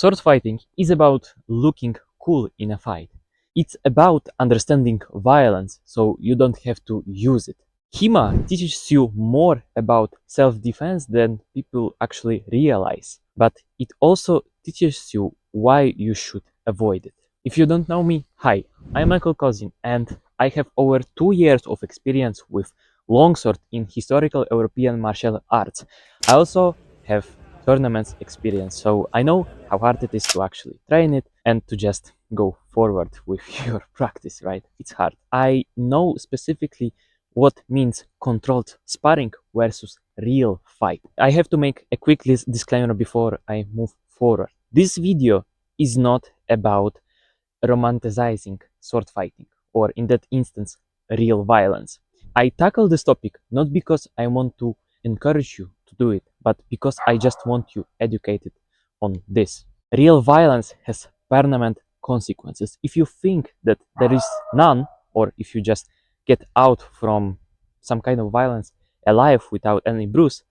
Sword fighting is about looking cool in a fight. It's about understanding violence so you don't have to use it. HEMA teaches you more about self-defense than people actually realize, but it also teaches you why you should avoid it. If you don't know me, hi, I'm Michael Kozin and I have over 2 years of experience with longsword in historical European martial arts. I also have tournaments experience, so I know how hard it is to actually train it and to just go forward with your practice, right? It's hard. I know specifically what means controlled sparring versus real fight. I have to make a quick disclaimer before I move forward. This video is not about romanticizing sword fighting, or in that instance, real violence. I tackle this topic not because I want to encourage you to do it, but because I just want you educated on this. Real violence has permanent consequences. If you think that there is none, or if you just get out from some kind of violence alive without any bruise,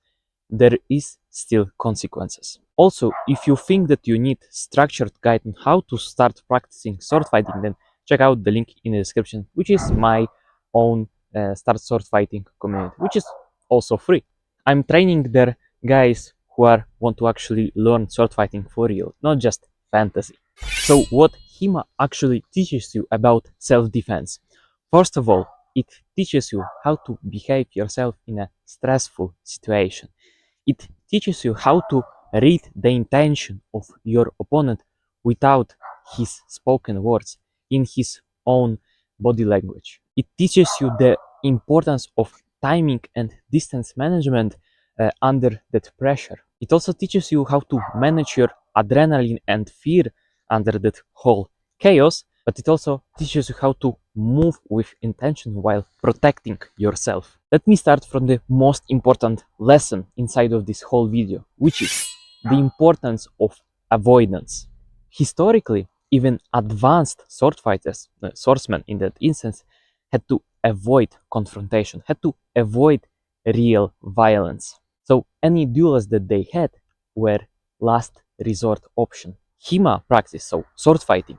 there is still consequences. Also, if you think that you need structured guide on how to start practicing sword fighting, then check out the link in the description, which is my own Start Sword Fighting community, which is also free. I'm training there guys who want to actually learn sword fighting for real, not just fantasy. So what HEMA actually teaches you about self-defense? First of all, it teaches you how to behave yourself in a stressful situation. It teaches you how to read the intention of your opponent without his spoken words, in his own body language. It teaches you the importance of timing and distance management under that pressure. It also teaches you how to manage your adrenaline and fear under that whole chaos, but it also teaches you how to move with intention while protecting yourself. Let me start from the most important lesson inside of this whole video, which is the importance of avoidance. Historically, even advanced sword fighters, swordsmen in that instance, had to avoid confrontation, had to avoid real violence. So any duels that they had were last resort option. HEMA practice, so sword fighting,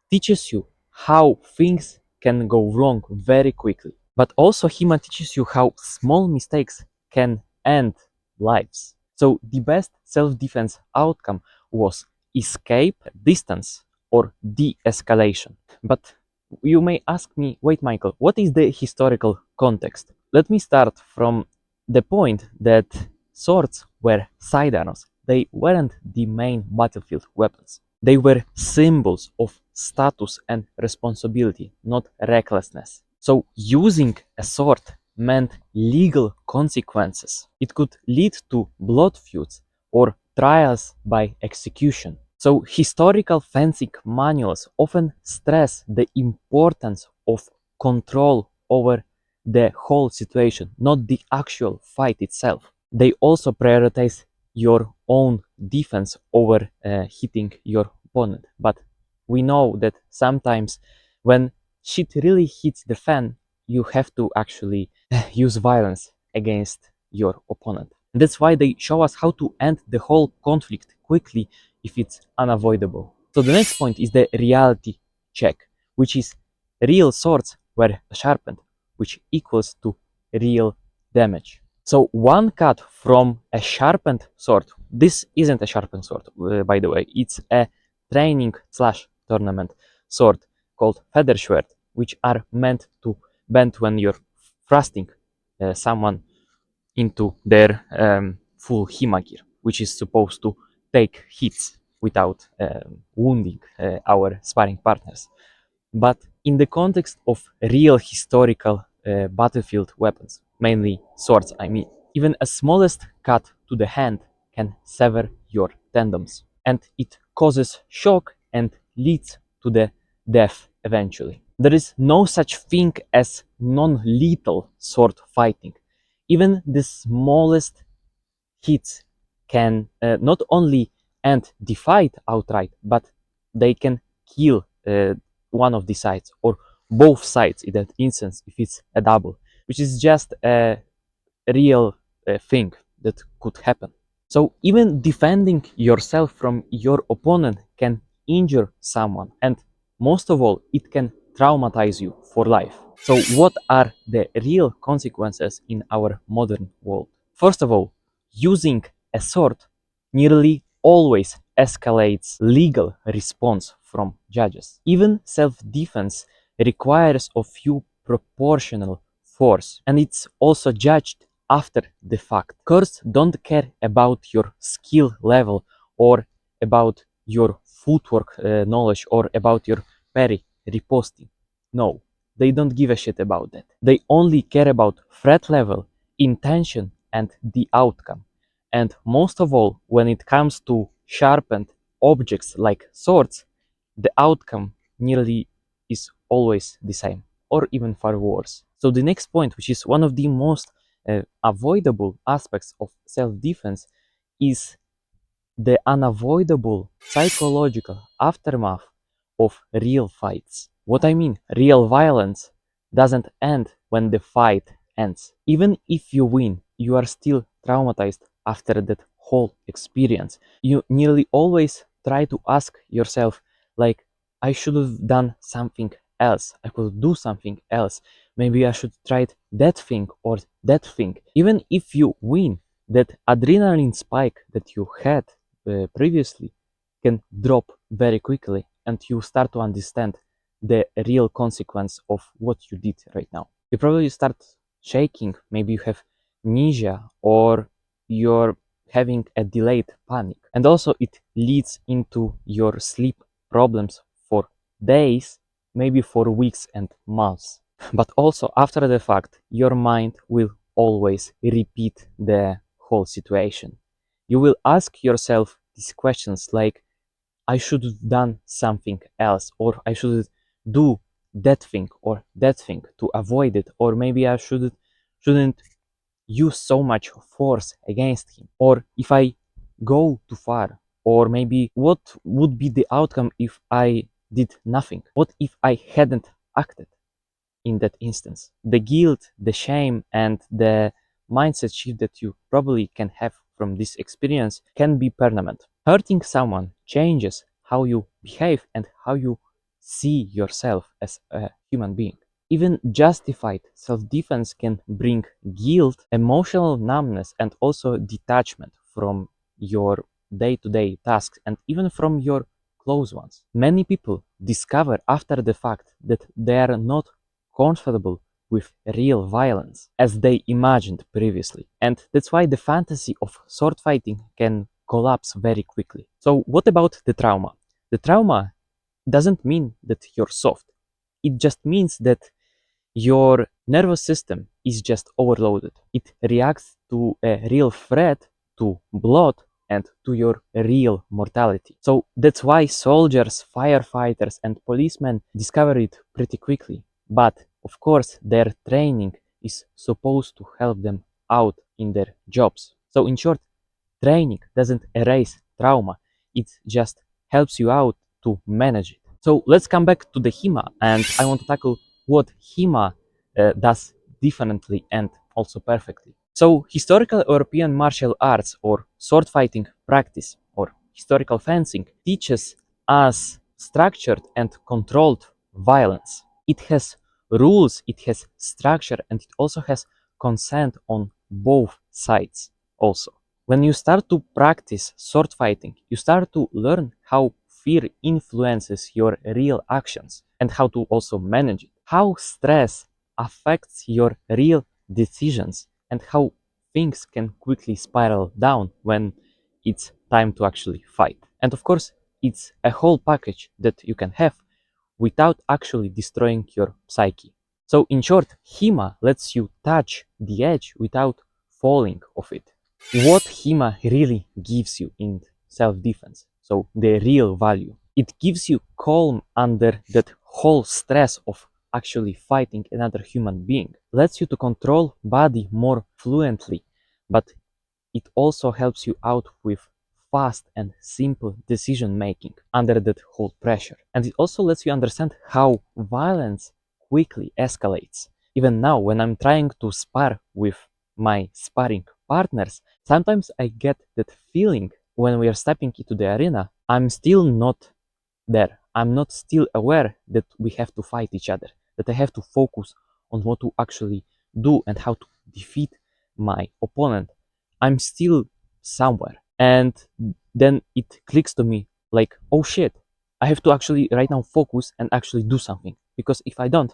teaches you how things can go wrong very quickly. But also HEMA teaches you how small mistakes can end lives. So the best self-defense outcome was escape, distance, or de-escalation. But you may ask me, wait Michael, what is the historical context? Let me start from the point that swords were sidearms. They weren't the main battlefield weapons. They were symbols of status and responsibility, not recklessness. So using a sword meant legal consequences. It could lead to blood feuds or trials by execution. So historical fencing manuals often stress the importance of control over the whole situation, not the actual fight itself. They also prioritize your own defense over hitting your opponent. But we know that sometimes when shit really hits the fan, you have to actually use violence against your opponent. And that's why they show us how to end the whole conflict quickly if it's unavoidable. So the next point is the reality check, which is real swords were sharpened, which equals to real damage. So one cut from a sharpened sword, this isn't a sharpened sword, by the way, it's a training / tournament sword called feather schwert, which are meant to bend when you're thrusting someone into their full HEMA gear, which is supposed to take hits without wounding our sparring partners. But in the context of real historical battlefield weapons, mainly swords, I mean, even a smallest cut to the hand can sever your tendons, and it causes shock and leads to the death eventually. There is no such thing as non-lethal sword fighting. Even the smallest hits can not only end the fight outright, but they can kill one of the sides or both sides in that instance if it's a double, which is just a real thing that could happen. So even defending yourself from your opponent can injure someone, and most of all, it can traumatize you for life. So what are the real consequences in our modern world? First of all, using a sword nearly always escalates legal response from judges. Even self-defense requires of you proportional force, and it's also judged after the fact. Courts don't care about your skill level or about your footwork knowledge or about your parry riposting. No, they don't give a shit about that. They only care about threat level, intention, and the outcome. And most of all, when it comes to sharpened objects like swords, the outcome nearly is always the same, or even far worse. So the next point, which is one of the most avoidable aspects of self-defense, is the unavoidable psychological aftermath of real fights. What I mean, real violence doesn't end when the fight ends. Even if you win, you are still traumatized after that whole experience. You nearly always try to ask yourself, like, I should have done something else. I could do something else. Maybe I should try that thing or that thing. Even if you win, that adrenaline spike that you had previously can drop very quickly, and you start to understand the real consequence of what you did right now. You probably start shaking, maybe you have amnesia, or you're having a delayed panic. And also it leads into your sleep problems for days, maybe for weeks and months. But also after the fact, your mind will always repeat the whole situation. You will ask yourself these questions like, I should have done something else, or I should do that thing or that thing to avoid it, or maybe I shouldn't use so much force against him, or if I go too far, or maybe what would be the outcome if I did nothing? What if I hadn't acted in that instance? The guilt, the shame, and the mindset shift that you probably can have from this experience can be permanent. Hurting someone changes how you behave and how you see yourself as a human being. Even justified self-defense can bring guilt, emotional numbness, and also detachment from your day-to-day tasks and even from your close ones. Many people discover after the fact that they are not comfortable with real violence as they imagined previously. And that's why the fantasy of sword fighting can collapse very quickly. So what about the trauma? The trauma doesn't mean that you're soft. It just means that your nervous system is just overloaded. It reacts to a real threat, to blood, and to your real mortality. So that's why soldiers, firefighters, and policemen discover it pretty quickly. But of course, their training is supposed to help them out in their jobs. So in short, training doesn't erase trauma, it just helps you out to manage it. So let's come back to the HEMA, and I want to tackle what HEMA does differently and also perfectly. So historical European martial arts or sword fighting practice or historical fencing teaches us structured and controlled violence. It has rules, it has structure, and it also has consent on both sides also. When you start to practice sword fighting, you start to learn how fear influences your real actions and how to also manage it, how stress affects your real decisions, and how things can quickly spiral down when it's time to actually fight. And of course, it's a whole package that you can have without actually destroying your psyche. So in short, HEMA lets you touch the edge without falling off it. What HEMA really gives you in self-defense, so the real value, it gives you calm under that whole stress of actually fighting another human being, lets you to control body more fluently, but it also helps you out with fast and simple decision making under that whole pressure. And it also lets you understand how violence quickly escalates. Even now, when I'm trying to spar with my sparring partners, sometimes I get that feeling when we are stepping into the arena. I'm still not there. I'm not still aware that we have to fight each other, that I have to focus on what to actually do and how to defeat my opponent. I'm still somewhere. And then it clicks to me like, oh shit, I have to actually right now focus and actually do something. Because if I don't,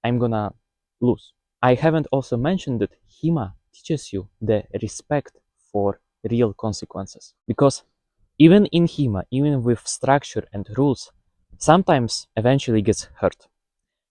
I'm gonna lose. I haven't also mentioned that HEMA teaches you the respect for real consequences. Because even in HEMA, even with structure and rules, sometimes eventually gets hurt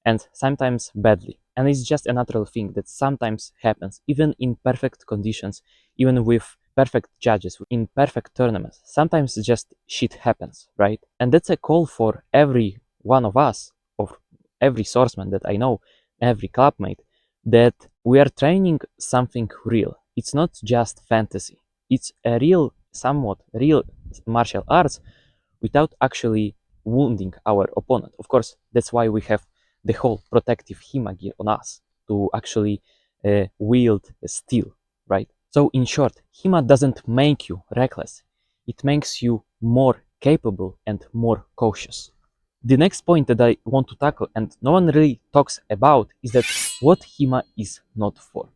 and sometimes badly. And it's just a natural thing that sometimes happens, even in perfect conditions, even with perfect judges, in perfect tournaments. Sometimes just shit happens, right? And that's a call for every one of us, or every swordsman that I know, every clubmate, that we are training something real. It's not just fantasy. It's a real, somewhat real martial arts without actually wounding our opponent. Of course, that's why we have the whole protective HEMA gear on us to actually wield steel, right? So in short, HEMA doesn't make you reckless. It makes you more capable and more cautious. The next point that I want to tackle and no one really talks about is that what HEMA is not for.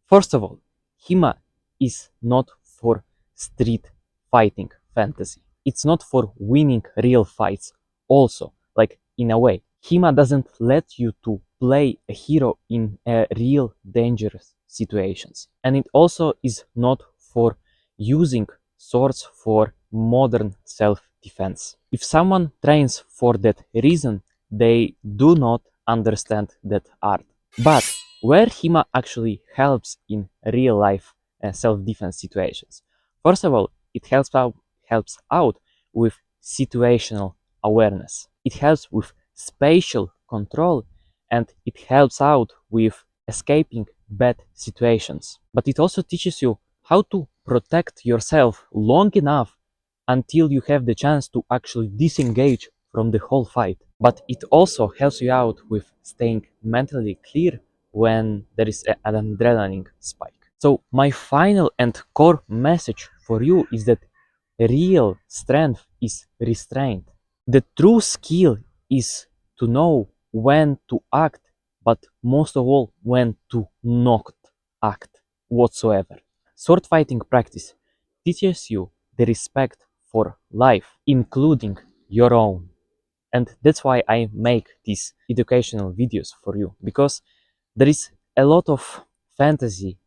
First of all, HEMA is not for street fighting fantasy. It's not for winning real fights also, like in a way. HEMA doesn't let you to play a hero in real dangerous situations. And it also is not for using swords for modern self-defense. If someone trains for that reason, they do not understand that art. But where HEMA actually helps in real life self-defense situations. First of all, it helps out with situational awareness. It helps with spatial control and it helps out with escaping bad situations. But it also teaches you how to protect yourself long enough until you have the chance to actually disengage from the whole fight. But it also helps you out with staying mentally clear when there is an adrenaline spike. So my final and core message for you is that real strength is restraint. The true skill is to know when to act, but most of all, when to not act whatsoever. Sword fighting practice teaches you the respect for life, including your own. And that's why I make these educational videos for you, because there is a lot of fantasy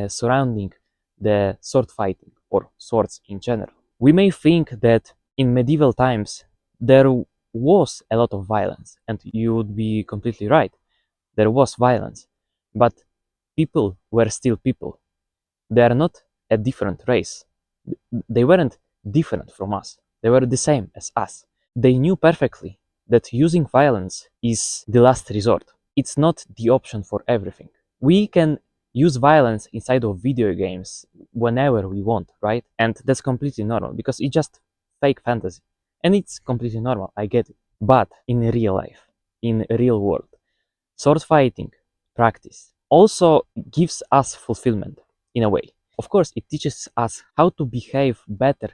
surrounding the sword fighting or swords in general. We may think that in medieval times there was a lot of violence, and you would be completely right. There was violence, but people were still people. They are not a different race. They weren't different from us. They were the same as us. They knew perfectly that using violence is the last resort. It's not the option for everything. We can use violence inside of video games whenever we want, right? And that's completely normal because it's just fake fantasy. And it's completely normal, I get it. But in real life, in real world, sword fighting practice also gives us fulfillment in a way. Of course, it teaches us how to behave better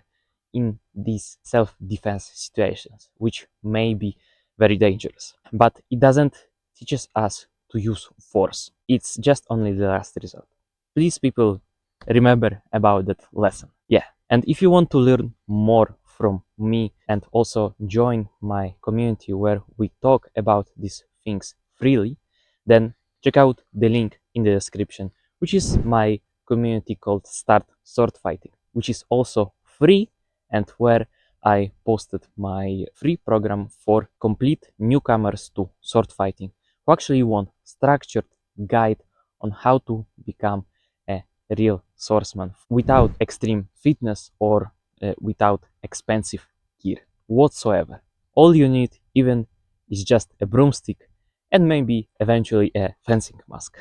in these self-defense situations, which may be very dangerous. But it doesn't teach us to use force. It's just only the last resort. Please, people, remember about that lesson. Yeah, and if you want to learn more from me and also join my community where we talk about these things freely, then check out the link in the description, which is my community called Start Swordfighting, which is also free and where I posted my free program for complete newcomers to sword fighting who actually want structured guide on how to become a real swordsman without extreme fitness or without expensive gear whatsoever. All you need even is just a broomstick and maybe eventually a fencing mask.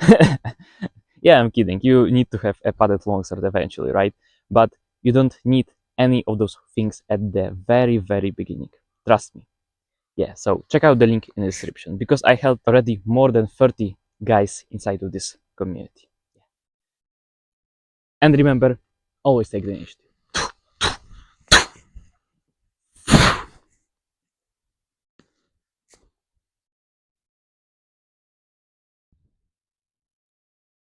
Yeah, I'm kidding. You need to have a padded longsword eventually, right? But you don't need any of those things at the very, very beginning. Trust me. Yeah, so check out the link in the description because I helped already more than 30 guys inside of this community. And remember, always take the initiative.